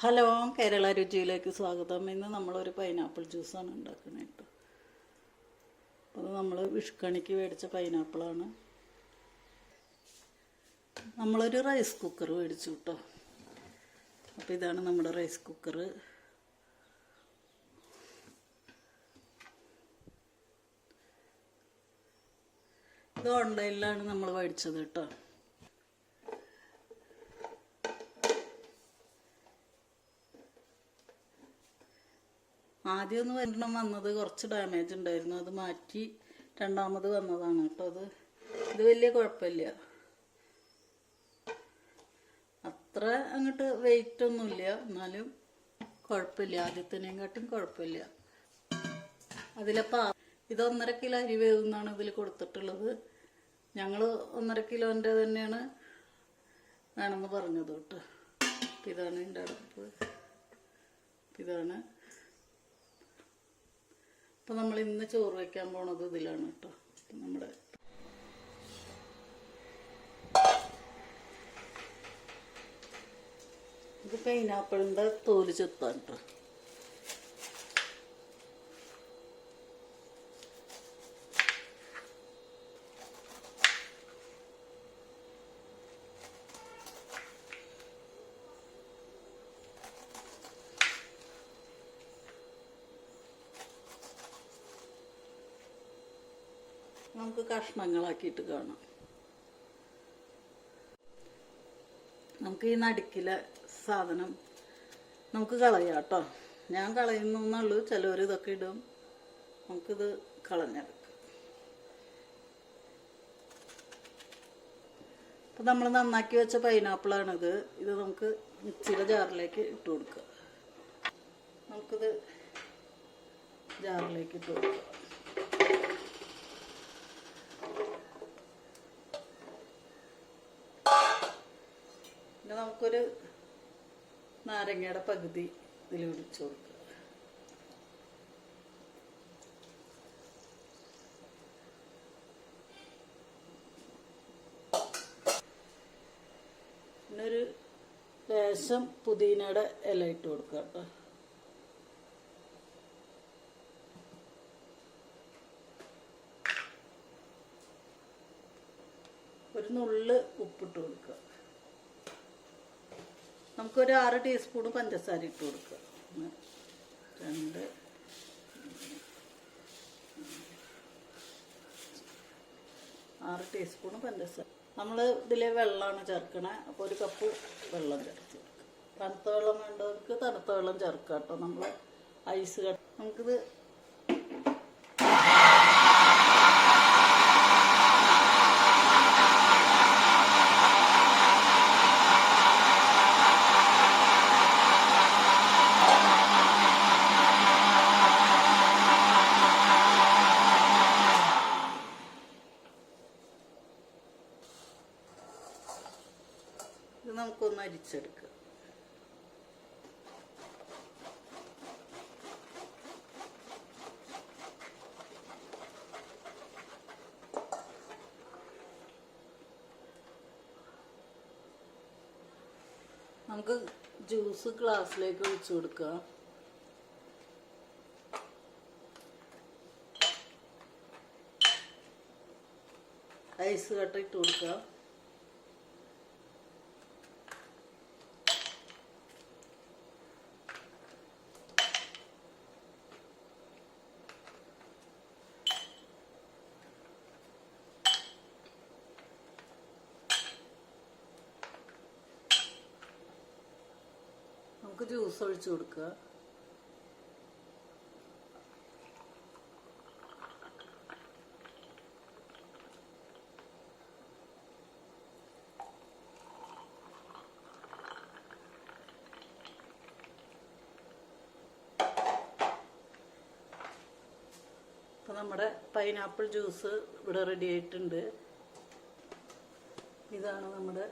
Hello, Kerala രുചിയിലേക്ക് സ്വാഗതം. ഇന്ന് നമ്മളൊരു പൈനാപ്പിൾ ജ്യൂസാണ് ഉണ്ടാക്കുന്നത് കേട്ടോ. അത് നമ്മൾ വിഷുക്കണിക്ക് മേടിച്ച പൈനാപ്പിളാണ്. നമ്മളൊരു റൈസ് കുക്കർ മേടിച്ചു കേട്ടോ. അപ്പോൾ ഇതാണ് നമ്മുടെ റൈസ് കുക്കർ. ഇത് ഓൺലൈനിലാണ് നമ്മൾ മേടിച്ചത് കേട്ടോ. ആദ്യമൊന്ന് ഒരെണ്ണം വന്നത് കുറച്ച് ഡാമേജ് ഉണ്ടായിരുന്നു, അത് മാറ്റി രണ്ടാമത് വന്നതാണ് കേട്ടോ. ഇത് വലിയ കുഴപ്പമില്ല, അത്ര അങ്ങോട്ട് വെയിറ്റ് ഒന്നുമില്ല, എന്നാലും കുഴപ്പമില്ല, ആദ്യത്തിനെക്കാട്ടും കുഴപ്പമില്ല. അതിലപ്പോൾ ഇത് 1.5 കിലോ അരി വേവുന്നാണ് ഇതിൽ കൊടുത്തിട്ടുള്ളത്. ഞങ്ങൾ 1.5 കിലോൻ്റെ തന്നെയാണ് വേണമെന്ന് പറഞ്ഞത് കേട്ടോ. ഇതാണ് എൻ്റെ അടുപ്പ്, ഇതാണ്. അപ്പോൾ നമ്മൾ ഇന്ന് ചോറ് വയ്ക്കാൻ പോണത് ഇതിലാണ് കേട്ടോ. നമ്മുടെ ഇത് പൈനാപ്പിളിൻ്റെ തോല് ചെത്താൻ കേട്ടോ. നമുക്ക് കഷ്ണങ്ങളാക്കിയിട്ട് കാണാം. നമുക്ക് ഈ നടുക്കിലെ സാധനം നമുക്ക് കളയാം കേട്ടോ. ഞാൻ കളയുന്നുള്ളൂ, ചിലവർ ഇതൊക്കെ ഇടും. നമുക്കിത് കളഞ്ഞെടുക്കാം. അപ്പം നമ്മൾ നന്നാക്കി വെച്ച പൈനാപ്പിളാണിത്. ഇത് നമുക്ക് മിക്സിയുടെ ജാറിലേക്ക് ഇട്ട് കൊടുക്കുക. നമുക്കിത് ജാറിലേക്ക് ഇട്ട് കൊടുക്കുക. പിന്നെ നമുക്കൊരു നാരങ്ങയുടെ പകുതി ഇതിൽ ഒഴിച്ചു കൊടുക്കുക. പിന്നെ ഒരു ലേശം പുതിനയുടെ ഇല ഇട്ട് കൊടുക്കുക കേട്ടോ. ഒരു നുള്ള് ഉപ്പിട്ട് കൊടുക്കുക. നമുക്കൊരു 6 ടീസ്പൂൺ പഞ്ചസാര ഇട്ട് കൊടുക്കുക. 2 6 ടീസ്പൂൺ പഞ്ചസാര. നമ്മൾ ഇതിൽ വെള്ളമാണ് ചേർക്കണേ. അപ്പോൾ 1 കപ്പ് വെള്ളം ചേർത്ത് കൊടുക്കുക. തണുത്ത വെള്ളം വേണ്ടവർക്ക് തണുത്ത വെള്ളം ചേർക്കുക കേട്ടോ. നമ്മൾ ഐസ് നമുക്കിത് നമുക്കൊന്ന് അരിച്ചെടുക്കുക. നമുക്ക് ജ്യൂസ് ഗ്ലാസ്സിലേക്ക് ഒഴിച്ചു കൊടുക്കുക. ഐസ് കട്ട ഇട്ട് കൊടുക്കുക. നമുക്ക് ജ്യൂസ് ഒഴിച്ചു കൊടുക്കുക. അപ്പോൾ നമ്മുടെ പൈനാപ്പിൾ ജ്യൂസ് ഇവിടെ റെഡി ആയിട്ടുണ്ട്. ഇതാണ് നമ്മുടെ